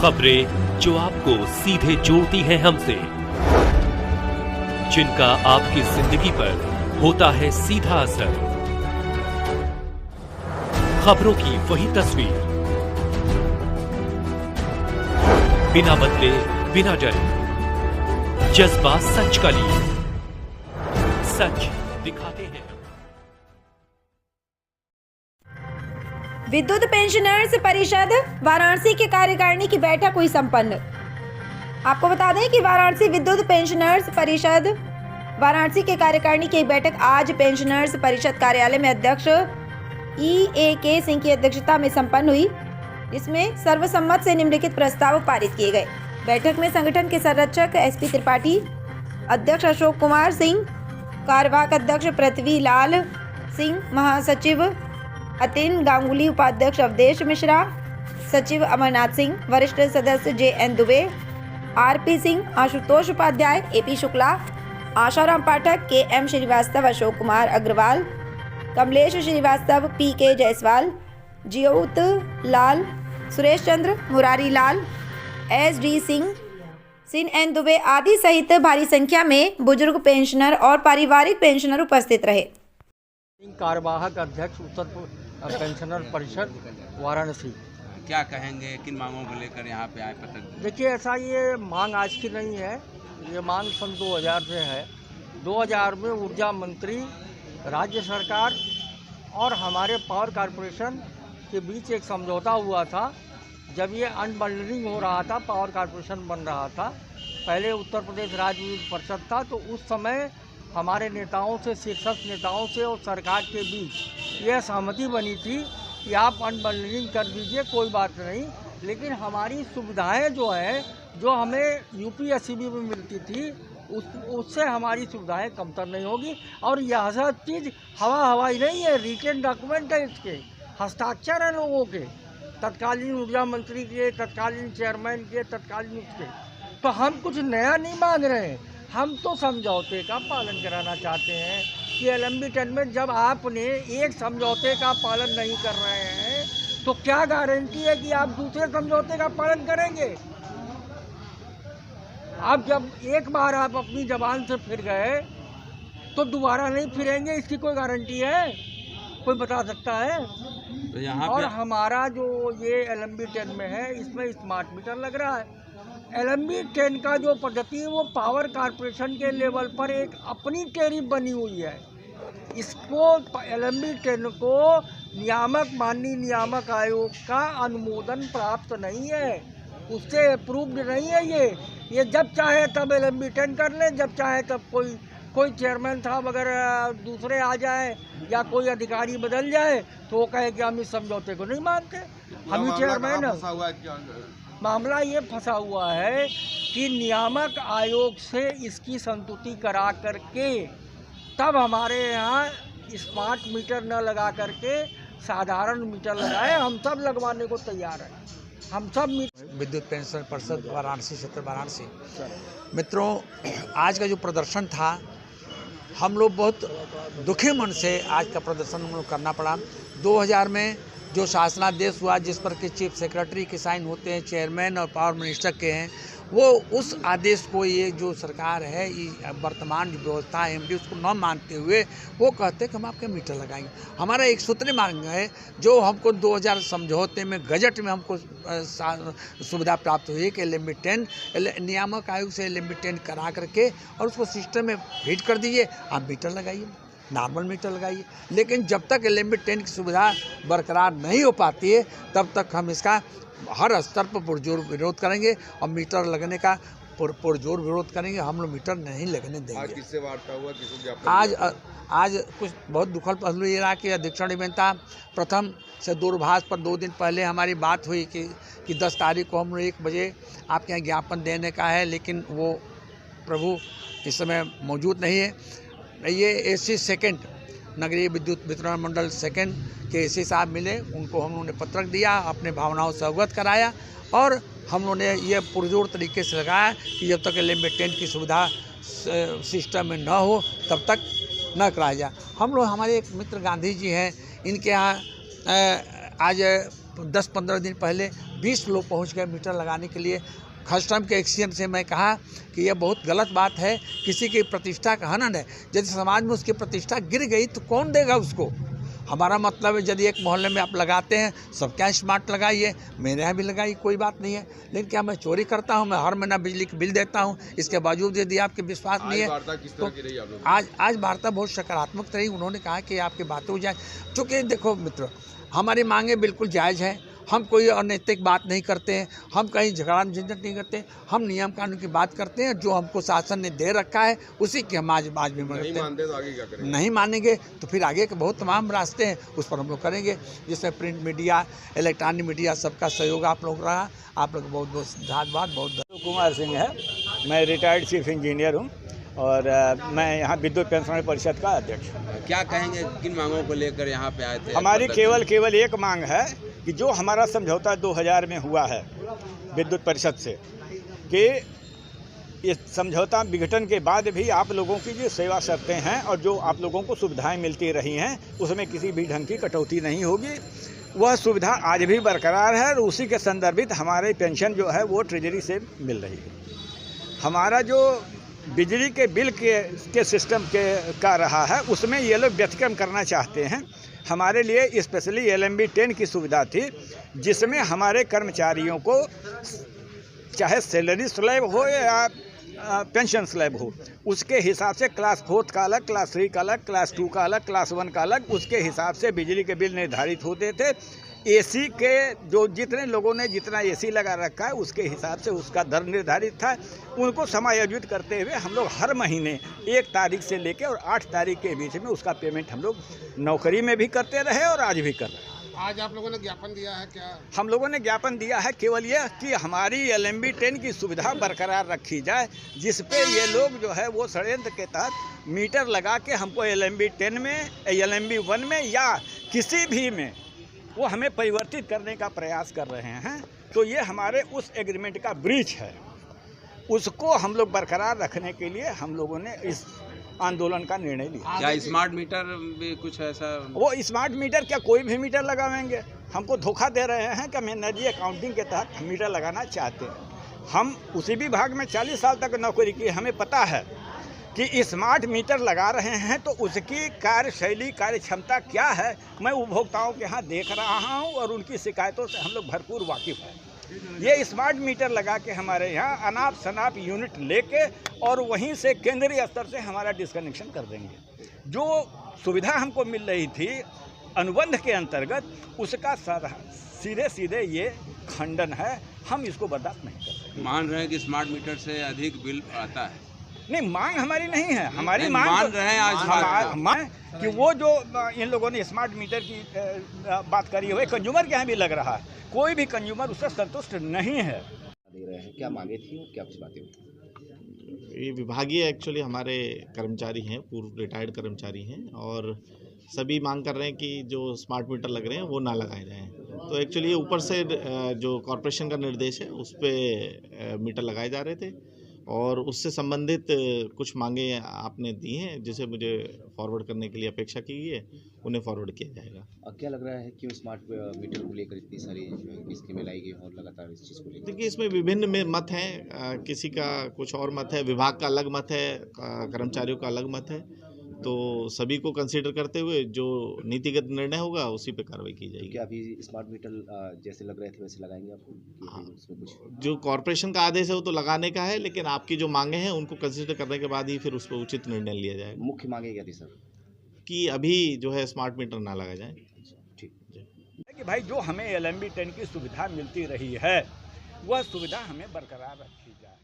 खबरें जो आपको सीधे जोड़ती हैं हमसे, जिनका आपकी जिंदगी पर होता है सीधा असर। खबरों की वही तस्वीर, बिना बदले बिना डरे, जज्बा सच का लिए, सच दिखाते हैं। विद्युत पेंशनर्स परिषद वाराणसी के कार्यकारिणी की बैठक हुई संपन्न। आपको बता दें कि वाराणसी विद्युत पेंशनर्स परिषद वाराणसी के कार्यकारिणी की एक बैठक आज पेंशनर्स परिषद कार्यालय में अध्यक्ष E.A.K. सिंह की अध्यक्षता में संपन्न हुई, जिसमें सर्वसम्मत से निम्नलिखित प्रस्ताव पारित किए गए। बैठक में संगठन के संरक्षक SP त्रिपाठी, अध्यक्ष अशोक कुमार सिंह, कार्यवाहक अध्यक्ष पृथ्वी लाल सिंह, महासचिव अतिन गांगुली, उपाध्यक्ष अवधेश मिश्रा, सचिव अमरनाथ सिंह, वरिष्ठ सदस्य JN Dubey, RP Singh, Ashutosh Upadhyay, AP Shukla, Asaram पाठक, KM श्रीवास्तव, अशोक कुमार अग्रवाल, कमलेश श्रीवास्तव, PK जायसवाल, जियोत लाल, सुरेश चंद्र, मुरारी लाल, SD सिंह, N दुबे आदि सहित भारी संख्या में बुजुर्ग पेंशनर और पारिवारिक पेंशनर उपस्थित रहे। कार्यवाहक अध्यक्ष उत्तर पेंशनर परिषद वाराणसी। क्या कहेंगे, किन मांगों को लेकर यहाँ पे आए पतंग? देखिए, ऐसा ये मांग आज की नहीं है, ये मांग सन 2000 से है। 2000 में ऊर्जा मंत्री, राज्य सरकार और हमारे पावर कॉरपोरेशन के बीच एक समझौता हुआ था। जब ये अनबंडलिंग हो रहा था, पावर कॉरपोरेशन बन रहा था, पहले उत्तर प्रदेश राज्य विद्युत परिषद था, तो उस समय हमारे नेताओं से, शीर्षस्थ नेताओं से और सरकार के बीच यह सहमति बनी थी कि आप अनबंडलिंग कर दीजिए, कोई बात नहीं, लेकिन हमारी सुविधाएं जो हैं, जो हमें UPSCB में मिलती थी, उससे हमारी सुविधाएं कमतर नहीं होगी। और यह सब चीज़ हवाई नहीं है, रिटेन डॉक्यूमेंट है, इसके हस्ताक्षर हैं लोगों के, तत्कालीन ऊर्जा मंत्री के, तत्कालीन चेयरमैन के, तत्कालीन उसके। तो हम कुछ नया नहीं मांग रहे हैं, हम तो समझौते का पालन कराना चाहते हैं कि LMB 10 में जब आपने एक समझौते का पालन नहीं कर रहे हैं, तो क्या गारंटी है कि आप दूसरे समझौते का पालन करेंगे? आप जब एक बार आप अपनी जबान से फिर गए तो दोबारा नहीं फिरेंगे, इसकी कोई गारंटी है? कोई बता सकता है? तो यहाँ और हमारा जो ये LMB 10 में है, इसमें स्मार्ट मीटर लग रहा है। LMB 10 का जो पद्धति है, वो पावर कॉरपोरेशन के लेवल पर एक अपनी टैरिफ बनी हुई है। इसको LMB 10 को माननीय नियामक आयोग का अनुमोदन प्राप्त नहीं है, उससे अप्रूव्ड नहीं है। ये जब चाहे तब LMB 10 कर ले, जब चाहे तब कोई चेयरमैन साहब अगर दूसरे आ जाए या कोई अधिकारी बदल जाए तो वो कहे कि हम इस समझौते को नहीं मानते, हम ही चेयरमैन हैं। मामला ये फंसा हुआ है कि नियामक आयोग से इसकी संतुष्टि करा करके तब हमारे यहाँ स्मार्ट मीटर न लगा करके साधारण मीटर लगाए। हम सब लगवाने को तैयार हैं, हम सब। विद्युत पेंशन परिषद वाराणसी क्षेत्र वाराणसी। मित्रों, आज का जो प्रदर्शन था, हम लोग बहुत दुखी मन से आज का प्रदर्शन हम लोग करना पड़ा। 2000 में जो शासनादेश हुआ, जिस पर कि चीफ सेक्रेटरी के साइन होते हैं, चेयरमैन और पावर मिनिस्टर के हैं, वो उस आदेश को ये जो सरकार है, ये वर्तमान जो व्यवस्था है MD, उसको न मानते हुए वो कहते हैं कि हम आपके मीटर लगाएंगे। हमारा एक सूत्री मांग है, जो हमको 2000 समझौते में गजट में हमको सुविधा प्राप्त हुई है कि LMB 10 नियामक आयोग से LMB 10 करा करके और उसको सिस्टम में फिट कर दीजिए, आप मीटर लगाइए, नॉर्मल मीटर लगाइए। लेकिन जब तक LMB 10 की सुविधा बरकरार नहीं हो पाती है, तब तक हम इसका हर स्तर पर पुरजोर विरोध करेंगे और मीटर लगने का पुरजोर विरोध करेंगे। हम लोग मीटर नहीं लगने देंगे। आज किससे वार्ता हुआ, किससे ज्ञापन? आज कुछ बहुत दुखद पहलू ये रहा कि अध्यक्षण इवेंता प्रथम से दूरभाष पर 2 दिन पहले हमारी बात हुई कि 10 तारीख को हम लोग 1 बजे आपके यहाँ ज्ञापन देने का है, लेकिन वो प्रभु इस समय मौजूद नहीं है। ये AC सेकेंड नगरीय विद्युत वितरण मंडल सेकेंड के AC साहब मिले, उनको हम लोगों ने पत्रक दिया, अपने भावनाओं से अवगत कराया और हम लोगों ने ये पुरजोर तरीके से लगाया कि जब तक LMB 10 की सुविधा सिस्टम में न हो तब तक न कराया जाए। हम लोग, हमारे एक मित्र गांधी जी हैं, इनके यहाँ आज 10-15 दिन पहले 20 लोग पहुंच गए मीटर लगाने के लिए। कस्टम के एक्सीडेंट से मैं कहा कि यह बहुत गलत बात है, किसी की प्रतिष्ठा का हनन है। यदि समाज में उसकी प्रतिष्ठा गिर गई तो कौन देगा उसको। हमारा मतलब है यदि एक मोहल्ले में आप लगाते हैं, सब क्या स्मार्ट लगाइए, मेरे यहाँ भी लगाइए, कोई बात नहीं है। लेकिन क्या मैं चोरी करता हूँ? मैं हर महीना बिजली का बिल देता हूँ, इसके बावजूद यदि आपके विश्वास नहीं है तो आज वार्ता बहुत सकारात्मक रही। उन्होंने कहा कि आपकी बातें हो जाए, चूँकि देखो मित्रों, हमारी मांगें बिल्कुल जायज़ हैं, हम कोई अनैतिक बात नहीं करते हैं, हम कहीं झगड़ा झंझट नहीं करते, हम नियम कानून की बात करते हैं। जो हमको शासन ने दे रखा है उसी की हम आज भी करते हैं। मानते तो आगे क्या करेंगे? नहीं मानेंगे तो फिर आगे के बहुत तमाम रास्ते हैं, उस पर हम लोग करेंगे, जिसमें प्रिंट मीडिया, इलेक्ट्रॉनिक मीडिया, सबका सहयोग आप लोग रहा। आप लोग बहुत बहुत धन्यवाद। बहुत कुमार सिंह है, मैं रिटायर्ड चीफ इंजीनियर हूँ और मैं यहाँ विद्युत पेंशनर परिषद का अध्यक्ष हूँ। क्या कहेंगे, किन मांगों को लेकर यहाँ पे आए थे? हमारी केवल एक मांग है कि जो हमारा समझौता 2000 में हुआ है विद्युत परिषद से, कि इस समझौता विघटन के बाद भी आप लोगों की जो सेवा शर्तें हैं और जो आप लोगों को सुविधाएं मिलती रही हैं, उसमें किसी भी ढंग की कटौती नहीं होगी। वह सुविधा आज भी बरकरार है और उसी के संदर्भित हमारे पेंशन जो है वो ट्रेजरी से मिल रही है। हमारा जो बिजली के बिल के सिस्टम का रहा है, उसमें ये लोग व्यतिक्रम करना चाहते हैं। हमारे लिए स्पेशली LMB 10 की सुविधा थी, जिसमें हमारे कर्मचारियों को चाहे सैलरी स्लैब हो या पेंशन स्लैब हो, उसके हिसाब से क्लास 4 का अलग, क्लास 3 का अलग, क्लास 2 का अलग, क्लास 1 का अलग, उसके हिसाब से बिजली के बिल निर्धारित होते थे। AC के जो जितने लोगों ने जितना AC लगा रखा है उसके हिसाब से उसका दर निर्धारित था। उनको समायोजित करते हुए हम लोग हर महीने 1 तारीख से लेकर और 8 तारीख के बीच में उसका पेमेंट हम लोग नौकरी में भी करते रहे और आज भी कर रहे हैं। आज आप लोगों ने ज्ञापन दिया है क्या? हम लोगों ने ज्ञापन दिया है केवल यह कि हमारी LMB 10 की सुविधा बरकरार रखी जाए, जिस पे ये लोग जो है वो षड्यंत्र के तहत मीटर लगा के हमको LMB 10 में, LMB 1 में या किसी भी में वो हमें परिवर्तित करने का प्रयास कर रहे हैं। तो ये हमारे उस एग्रीमेंट का ब्रीच है, उसको हम लोग बरकरार रखने के लिए हम लोगों ने इस आंदोलन का निर्णय लिया। क्या स्मार्ट मीटर भी कुछ ऐसा? वो स्मार्ट मीटर क्या कोई भी मीटर लगावेंगे? हमको धोखा दे रहे हैं कि हम एनर्जी अकाउंटिंग के तहत मीटर लगाना चाहते हैं। हम उसी विभाग में 40 साल तक नौकरी की, हमें पता है कि स्मार्ट मीटर लगा रहे हैं तो उसकी कार्यशैली, कार्य क्षमता क्या है, मैं उपभोक्ताओं के यहाँ देख रहा हूँ और उनकी शिकायतों से हम लोग भरपूर वाकिफ़ हैं। ये स्मार्ट मीटर लगा के हमारे यहाँ अनाप शनाप यूनिट लेके और वहीं से केंद्रीय स्तर से हमारा डिस्कनेक्शन कर देंगे। जो सुविधा हमको मिल रही थी अनुबंध के अंतर्गत, उसका सीधे ये खंडन है। हम इसको बर्दाश्त नहीं कर सकते। मान रहे हैं कि स्मार्ट मीटर से अधिक बिल आता है? नहीं, मांग हमारी नहीं है, हमारी मान मांग रहे हैं आज मांग कि वो जो इन लोगों ने स्मार्ट मीटर की बात करी है, कंज्यूमर के यहाँ भी लग रहा है, कोई भी कंज्यूमर उससे संतुष्ट नहीं है। दे रहे हैं, क्या मांगे थी और क्या कुछ बातें हुई? ये विभागीय एक्चुअली हमारे कर्मचारी हैं, पूर्व रिटायर्ड कर्मचारी हैं और सभी मांग कर रहे हैं कि जो स्मार्ट मीटर लग रहे हैं वो ना लगाए जाएं। तो एक्चुअली ये ऊपर से जो कॉरपोरेशन का निर्देश है उस पर मीटर लगाए जा रहे थे और उससे संबंधित कुछ मांगे आपने दी हैं जिसे मुझे फॉरवर्ड करने के लिए अपेक्षा की गई है, उन्हें फॉरवर्ड किया जाएगा। और क्या लग रहा है क्यों स्मार्ट मीटर को लेकर इतनी सारी स्कीमें लाई गई और लगातार इस चीज़ को लेकर? देखिए, इसमें विभिन्न मत हैं, किसी का कुछ और मत है, विभाग का अलग मत है, कर्मचारियों का अलग मत है, तो सभी को कंसीडर करते हुए जो नीतिगत निर्णय होगा उसी पे कार्रवाई की जाएगी। क्या अभी स्मार्ट मीटर जैसे लग रहे थे वैसे लगाएंगे आपको? हाँ, उसमें कुछ जो कॉरपोरेशन का आदेश है वो तो लगाने का है, लेकिन आपकी जो मांगे हैं उनको कंसीडर करने के बाद ही फिर उस पर उचित निर्णय लिया जाएगा। मुख्य मांगे क्या थी सर? कि अभी जो है स्मार्ट मीटर ना लगाया जाए। ठीक कि भाई जो हमें LMB 10 की सुविधा मिलती रही है वह सुविधा हमें बरकरार रखी जाए।